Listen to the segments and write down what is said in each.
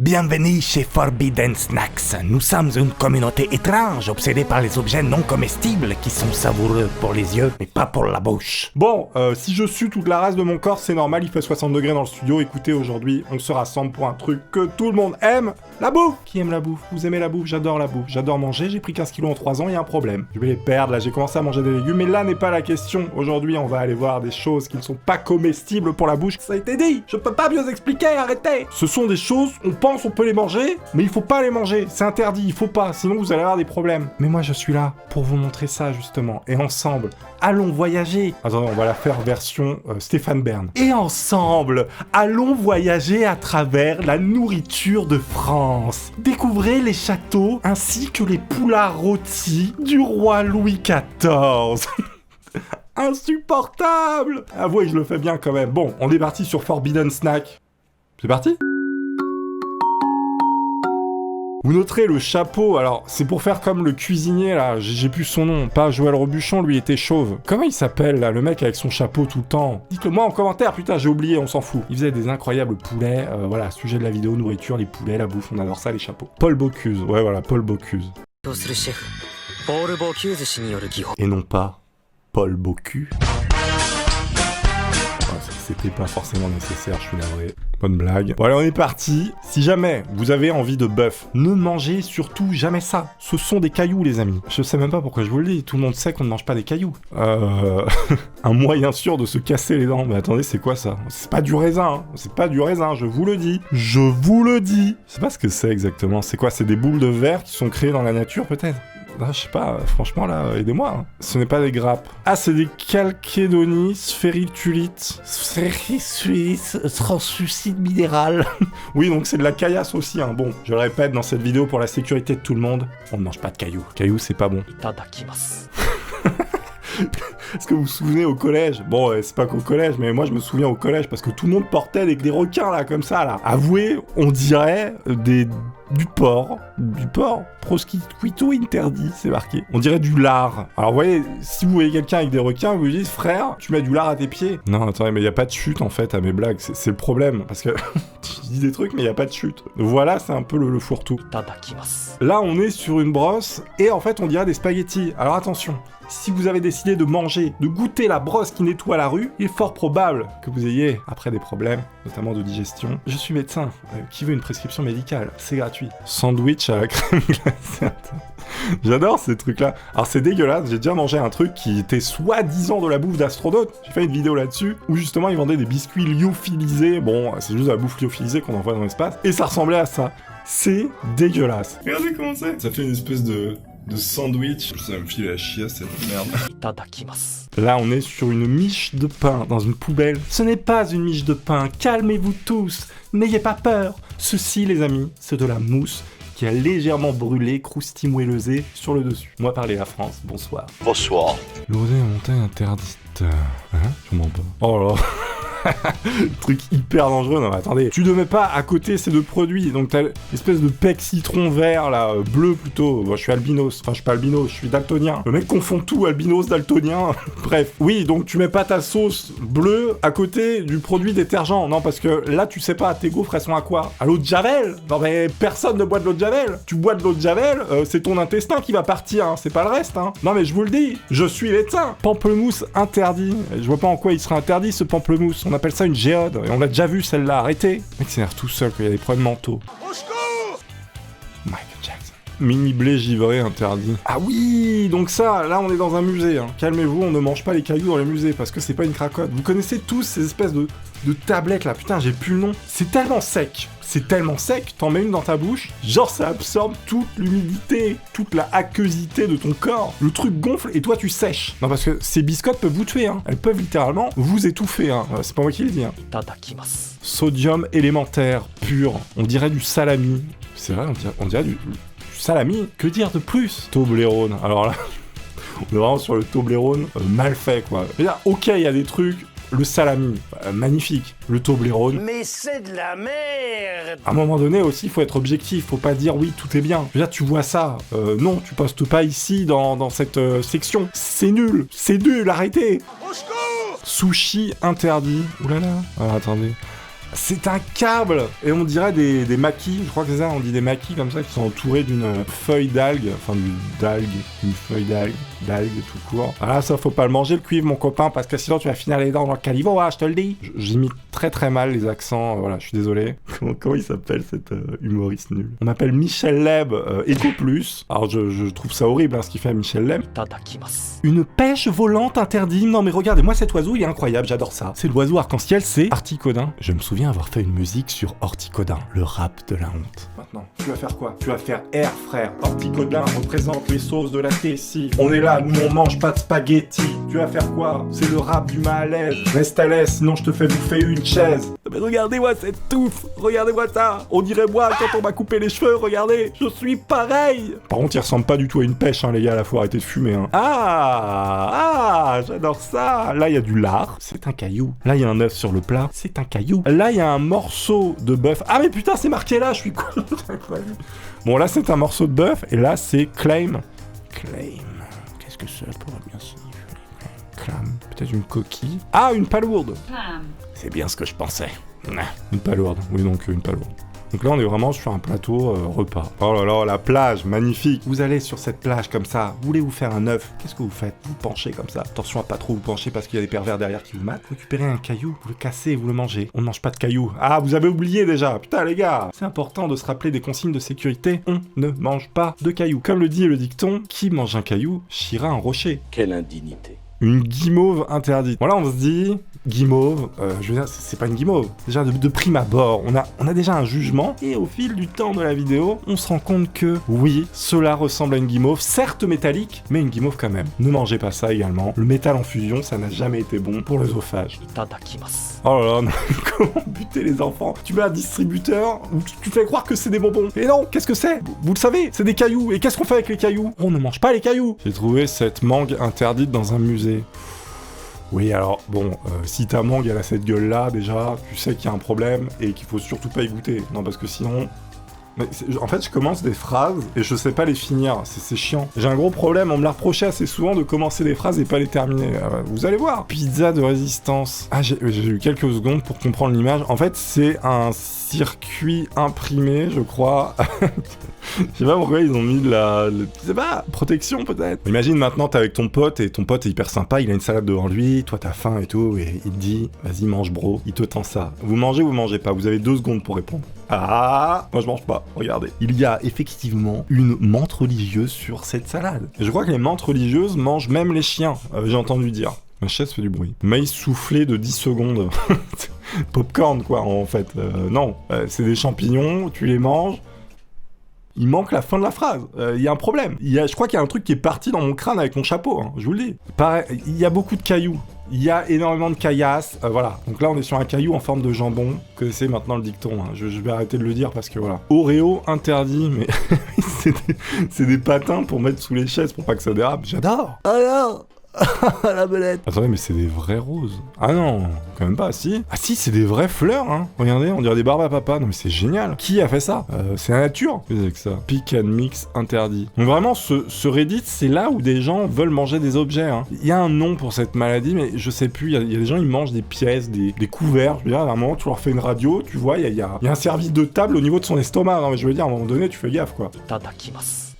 Bienvenue chez Forbidden Snacks. Nous sommes une communauté étrange, obsédée par les objets non comestibles qui sont savoureux pour les yeux, mais pas pour la bouche. Bon, si je sue toute la race de mon corps, c'est normal, il fait 60 degrés dans le studio. Écoutez, aujourd'hui, on se rassemble pour un truc que tout le monde aime, la bouffe. Qui aime la bouffe? Vous aimez la bouffe? J'adore la bouffe, j'adore manger, j'ai pris 15 kilos en 3 ans, il y a un problème. Je vais les perdre, là, j'ai commencé à manger des légumes, mais là n'est pas la question. Aujourd'hui, on va aller voir des choses qui ne sont pas comestibles pour la bouche. Ça a été dit, je peux pas mieux expliquer, arrêtez. Ce sont des choses, on pense on peut les manger, mais il faut pas les manger, c'est interdit, il faut pas, sinon vous allez avoir des problèmes. Mais moi je suis là pour vous montrer ça justement, et ensemble, allons voyager. Attendez, on va la faire version Stéphane Bern. Et ensemble, allons voyager à travers la nourriture de France. Découvrez les châteaux ainsi que les poulards rôtis du roi Louis XIV. Insupportable! Avouez, je le fais bien quand même. Bon, on est parti sur Forbidden Snack. C'est parti? Vous noterez le chapeau, alors c'est pour faire comme le cuisinier là, j'ai plus son nom, pas Joël Robuchon, lui était chauve. Comment il s'appelle là, le mec avec son chapeau tout le temps? Dites-le moi en commentaire, putain j'ai oublié, on s'en fout. Il faisait des incroyables poulets, voilà, sujet de la vidéo, nourriture, les poulets, la bouffe, on adore ça, les chapeaux. Paul Bocuse, ouais voilà, Paul Bocuse. Et non pas Paul Bocuse. C'était pas forcément nécessaire, je suis navré. Bonne blague. Bon allez, on est parti. Si jamais vous avez envie de bœuf, ne mangez surtout jamais ça. Ce sont des cailloux, les amis. Je sais même pas pourquoi je vous le dis. Tout le monde sait qu'on ne mange pas des cailloux. Un moyen sûr de se casser les dents. Mais attendez, c'est quoi ça? C'est pas du raisin, hein. C'est pas du raisin, je vous le dis. Je vous le dis. Je sais pas ce que c'est exactement. C'est quoi? C'est des boules de verre qui sont créées dans la nature, peut-être? Ah, je sais pas, franchement là, aidez-moi. Hein. Ce n'est pas des grappes. Ah, c'est des chalcédonies, sphéritulites, translucide minéral. Oui, donc c'est de la caillasse aussi. Hein. Bon, je le répète dans cette vidéo pour la sécurité de tout le monde, on ne mange pas de cailloux. Cailloux, c'est pas bon. Itadakimasu. Est-ce que vous vous souvenez au collège? Bon, c'est pas qu'au collège, mais moi je me souviens au collège parce que tout le monde portait des requins là, comme ça là. Avouez, on dirait du porc, prosciutto interdit, c'est marqué. On dirait du lard. Alors vous voyez, si vous voyez quelqu'un avec des requins, vous lui dites frère, tu mets du lard à tes pieds. Non, attendez, mais il y a pas de chute en fait à mes blagues, c'est le problème parce que je dis des trucs mais il y a pas de chute. Voilà, c'est un peu le fourre-tout. Là, on est sur une brosse et en fait, on dirait des spaghettis. Alors attention. Si vous avez décidé de manger, de goûter la brosse qui nettoie la rue, il est fort probable que vous ayez, après des problèmes, notamment de digestion. Je suis médecin, qui veut une prescription médicale? C'est gratuit. Sandwich à la crème glacée. J'adore ces trucs-là. Alors c'est dégueulasse, j'ai déjà mangé un truc qui était soi-disant de la bouffe d'astronaute. J'ai fait une vidéo là-dessus, où justement ils vendaient des biscuits lyophilisés. Bon, c'est juste de la bouffe lyophilisée qu'on envoie dans l'espace. Et ça ressemblait à ça. C'est dégueulasse. Regardez comment c'est. Ça fait une espèce de sandwich. Ça me file la chiasse cette merde. Là, on est sur une miche de pain dans une poubelle. Ce n'est pas une miche de pain. Calmez-vous tous. N'ayez pas peur. Ceci, les amis, c'est de la mousse qui a légèrement brûlé, croustimoellesé sur le dessus. Moi, parler la France. Bonsoir. Bonsoir. L'odeur est montée interdite. Hein? Je m'en pas. Oh là. Truc hyper dangereux, non mais attendez, tu ne mets pas à côté ces deux produits, donc t'as l'espèce de pec citron vert là, bleu plutôt, moi je suis albinos, enfin je suis pas albinos, je suis daltonien, le mec confond tout, albinos, daltonien, bref, oui, donc tu mets pas ta sauce bleue à côté du produit détergent, non parce que là tu sais pas, tes gaufres elles sont à quoi? À l'eau de Javel? Non mais personne ne boit de l'eau de Javel, tu bois de l'eau de Javel, c'est ton intestin qui va partir, hein, c'est pas le reste, hein. Non mais je vous le dis, je suis médecin. Pamplemousse interdit, je vois pas en quoi il serait interdit ce pamplemousse. On appelle ça une géode, et on l'a déjà vu celle-là, arrêtez. Le mec s'énerve tout seul quand il y a des problèmes mentaux. Michael Jackson. Mini blé givré interdit. Ah oui, donc ça, là on est dans un musée, hein. Calmez-vous, on ne mange pas les cailloux dans les musées, parce que c'est pas une cracotte. Vous connaissez tous ces espèces de tablettes là, putain j'ai plus le nom. C'est tellement sec, t'en mets une dans ta bouche, genre ça absorbe toute l'humidité, toute la aqueusité de ton corps. Le truc gonfle et toi tu sèches. Non parce que ces biscottes peuvent vous tuer, hein. Elles peuvent littéralement vous étouffer, hein. C'est pas moi qui le dis, hein. Sodium élémentaire pur, on dirait du salami. C'est vrai, on dirait du salami. Que dire de plus? Toblerone, alors là, on est vraiment sur le Toblerone mal fait quoi. Je veux dire, ok, il y a des trucs. Le salami, magnifique. Le Toblerone. Mais c'est de la merde! À un moment donné aussi, il faut être objectif, faut pas dire oui, tout est bien. Je veux dire, tu vois ça, non, tu postes pas ici dans cette section. C'est nul, arrêtez! Sushi interdit. Oulala. Alors attendez. C'est un câble. Et on dirait des maquis, je crois que c'est ça, on dit des maquis comme ça, qui sont entourés d'une feuille d'algue, enfin une feuille d'algue tout court. Ah ça faut pas le manger le cuivre mon copain, parce que sinon tu vas finir les dents dans le caniveau, je te le dis. J'imite très très mal les accents, voilà, je suis désolé. Comment il s'appelle cet humoriste nul? On m'appelle Michel Leb, Eco Plus. Alors je trouve ça horrible ce qu'il fait à Michel Leb. Une pêche volante interdite. Non mais regardez-moi cet oiseau, il est incroyable, j'adore ça. C'est l'oiseau arc-en-ciel, c'est Articodin. Je me souviens avoir fait une musique sur Orticodin, le rap de la honte. Maintenant, tu vas faire quoi? Tu vas faire R frère. Orticodin représente les sauces de la Tessie. On est là, nous on mange pas de spaghettis. Tu vas faire quoi? C'est le rap du malaise. Reste à l'aise, sinon je te fais bouffer une chaise. Mais regardez-moi cette touffe, regardez-moi ça. On dirait moi quand on m'a coupé les cheveux, regardez, je suis pareil. Par contre, il ressemble pas du tout à une pêche, les gars, là faut arrêter de fumer. Ah, j'adore ça. Là il y a du lard, c'est un caillou. Là il y a un œuf sur le plat, c'est un caillou. Là il y a un morceau de bœuf. Ah mais putain, c'est marqué là, je suis con. Bon là c'est un morceau de bœuf et là c'est claim. Qu'est-ce que ça pourrait bien signifier? Clam. Peut-être une coquille. Ah, une palourde. Clam. C'est bien ce que je pensais. Une palourde. Oui, donc une palourde. Donc là, on est vraiment sur un plateau repas. Oh là là, la plage, magnifique. Vous allez sur cette plage comme ça, vous voulez vous faire un œuf. Qu'est-ce que vous faites? Vous penchez comme ça. Attention à pas trop vous pencher parce qu'il y a des pervers derrière qui vous matent. Vous récupérez un caillou, vous le cassez, vous le mangez. On ne mange pas de cailloux. Ah, vous avez oublié déjà. Putain, les gars. C'est important de se rappeler des consignes de sécurité. On ne mange pas de cailloux. Comme le dit le dicton, qui mange un caillou, chira un rocher. Quelle indignité. Une guimauve interdite. Voilà, on se dit, guimauve, je veux dire, c'est pas une guimauve. Déjà, de prime abord, on a déjà un jugement, et au fil du temps de la vidéo, on se rend compte que, oui, cela ressemble à une guimauve, certes métallique, mais une guimauve quand même. Ne mangez pas ça également. Le métal en fusion, ça n'a jamais été bon pour l'œsophage. Oh là là, non, comment buter les enfants? Tu mets un distributeur, où tu fais croire que c'est des bonbons. Et non, qu'est-ce que c'est? Vous le savez, c'est des cailloux. Et qu'est-ce qu'on fait avec les cailloux? On ne mange pas les cailloux. J'ai trouvé cette mangue interdite dans un musée. Oui, alors, bon, si ta mangue, elle a cette gueule-là, déjà, tu sais qu'il y a un problème et qu'il faut surtout pas y goûter. Non, parce que sinon... Mais en fait, je commence des phrases et je sais pas les finir, c'est chiant. J'ai un gros problème, on me l'a reproché assez souvent de commencer des phrases et pas les terminer. Vous allez voir. Pizza de résistance. Ah, j'ai eu quelques secondes pour comprendre l'image. En fait, c'est un circuit imprimé, je crois. Je sais pas pourquoi ils ont mis je sais pas, protection peut-être. Imagine maintenant t'es avec ton pote et ton pote est hyper sympa, il a une salade devant lui, toi t'as faim et tout, et il te dit, vas-y mange bro, il te tend ça. Vous mangez pas, vous avez 2 secondes pour répondre. Ah, moi je mange pas, regardez. Il y a effectivement une menthe religieuse sur cette salade. Et je crois que les menthes religieuses mangent même les chiens, j'ai entendu dire. Ma chaise fait du bruit. Maïs soufflé de 10 secondes. Popcorn quoi en fait. Non, c'est des champignons, tu les manges. Il manque la fin de la phrase. Il y a un problème. Je crois qu'il y a un truc qui est parti dans mon crâne avec mon chapeau, je vous le dis. Pareil, il y a beaucoup de cailloux. Il y a énormément de caillasses. Voilà. Donc là, on est sur un caillou en forme de jambon. Vous connaissez maintenant le dicton. Je vais arrêter de le dire parce que voilà. Oreo interdit, mais c'est des patins pour mettre sous les chaises pour pas que ça dérape. J'adore. Alors la belette. Attendez, mais c'est des vrais roses. Ah non, quand même pas, si. Ah si, c'est des vraies fleurs, Regardez, on dirait des barbes à papa. Non mais c'est génial. Qui a fait ça? C'est la nature. Qu'est-ce que c'est que ça? Pick and mix interdit. Donc vraiment, ce Reddit, c'est là où des gens veulent manger des objets, Il y a un nom pour cette maladie, mais je sais plus. Il y a des gens, ils mangent des pièces, des couverts. Je veux dire, à un moment, tu leur fais une radio, tu vois, il y a un service de table au niveau de son estomac. Non mais je veux dire, à un moment donné, tu fais gaffe, quoi.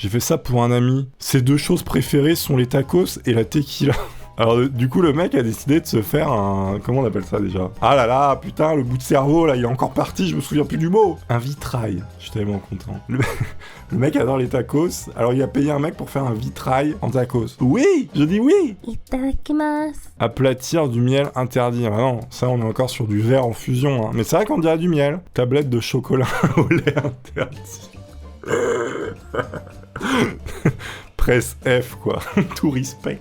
J'ai fait ça pour un ami. Ses 2 choses préférées sont les tacos et la tequila. Alors du coup le mec a décidé de se faire un... Comment on appelle ça déjà? Ah là là, putain, le bout de cerveau là, il est encore parti, je me souviens plus du mot. Un vitrail. Je suis tellement content. Le mec adore les tacos, alors il a payé un mec pour faire un vitrail en tacos. Oui, je dis oui. Itadakimasu. Aplatir du miel interdit. Ah non, ça on est encore sur du verre en fusion. Mais c'est vrai qu'on dirait du miel. Tablette de chocolat au lait interdit. Presse F quoi, tout respect.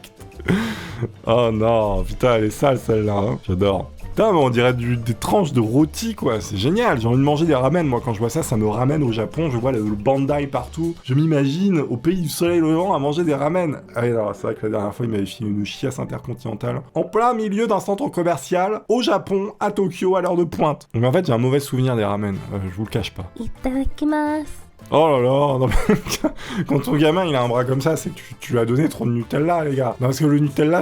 Oh non, putain elle est sale celle-là, j'adore. Putain mais on dirait des tranches de rôti quoi, c'est génial, j'ai envie de manger des ramen, moi quand je vois ça, ça me ramène au Japon, je vois le Bandai partout, je m'imagine au pays du soleil levant à manger des ramen. Ah oui alors c'est vrai que la dernière fois il m'avait filé une chiasse intercontinentale, en plein milieu d'un centre commercial, au Japon, à Tokyo, à l'heure de pointe. Donc en fait j'ai un mauvais souvenir des ramen, je vous le cache pas. Itadakimasu. Oh là là, non, mais quand ton gamin il a un bras comme ça, c'est que tu lui as donné trop de Nutella, les gars. Non, parce que le Nutella,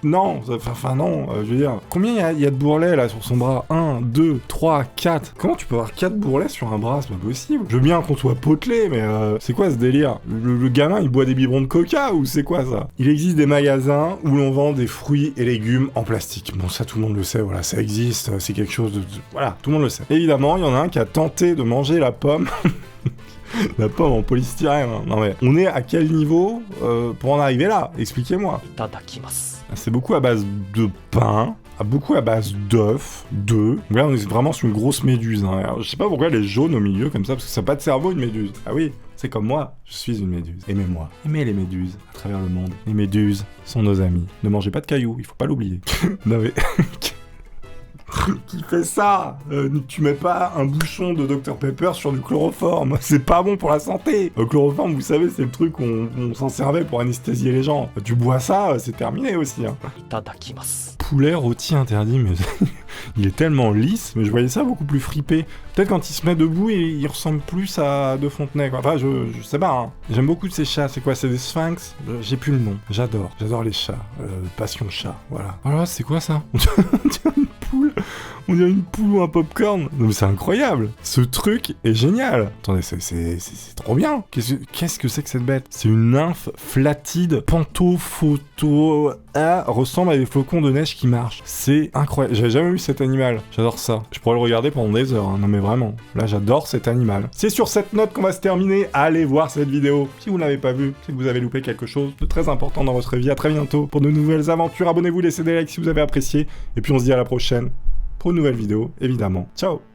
non, enfin non, je veux dire, combien il y a de bourrelets là sur son bras? 1, 2, 3, 4. Comment tu peux avoir 4 bourrelets sur un bras? C'est pas possible. Je veux bien qu'on soit potelé, mais c'est quoi ce délire? Le gamin il boit des biberons de coca ou c'est quoi ça? Il existe des magasins où l'on vend des fruits et légumes en plastique. Bon, ça tout le monde le sait, voilà, ça existe, c'est quelque chose de... Voilà, tout le monde le sait. Évidemment, il y en a un qui a tenté de manger la pomme. La pomme en polystyrène. Non mais, on est à quel niveau pour en arriver là? Expliquez-moi. C'est beaucoup à base de pain, beaucoup à base d'œufs, d'œufs. Là, on est vraiment sur une grosse méduse. Hein. Alors, je sais pas pourquoi elle est jaune au milieu comme ça, parce que ça n'a pas de cerveau, une méduse. Ah oui, c'est comme moi, je suis une méduse. Aimez-moi. Aimez les méduses à travers le monde. Les méduses sont nos amis. Ne mangez pas de cailloux, il faut pas l'oublier. Non mais... Qui fait ça? Tu mets pas un bouchon de Dr Pepper sur du chloroforme, c'est pas bon pour la santé. Le chloroforme, vous savez, c'est le truc on s'en servait pour anesthésier les gens. Tu bois ça, c'est terminé aussi. Hein. Poulet rôti interdit, mais il est tellement lisse, mais je voyais ça beaucoup plus fripé. Peut-être quand il se met debout, il ressemble plus à De Fontenay, quoi. Enfin, je sais pas, hein. J'aime beaucoup ces chats, c'est quoi? C'est des sphinx? J'ai plus le nom. J'adore les chats. Passion chat, voilà. Voilà, c'est quoi ça? On dirait une poule. On dirait une poule ou un popcorn. Non mais c'est incroyable. Ce truc est génial. Attendez, c'est trop bien. Qu'est-ce que c'est que cette bête? C'est une nymphe flatide, pantophoto... ressemble à des flocons de neige qui marchent. C'est incroyable. J'avais jamais vu cet animal. J'adore ça. Je pourrais le regarder pendant des heures. Hein. Non mais vraiment. Là, j'adore cet animal. C'est sur cette note qu'on va se terminer. Allez voir cette vidéo. Si vous ne l'avez pas vue, c'est que vous avez loupé quelque chose de très important dans votre vie. À très bientôt pour de nouvelles aventures. Abonnez-vous, laissez des likes si vous avez apprécié. Et puis on se dit à la prochaine pour une nouvelle vidéo, évidemment. Ciao!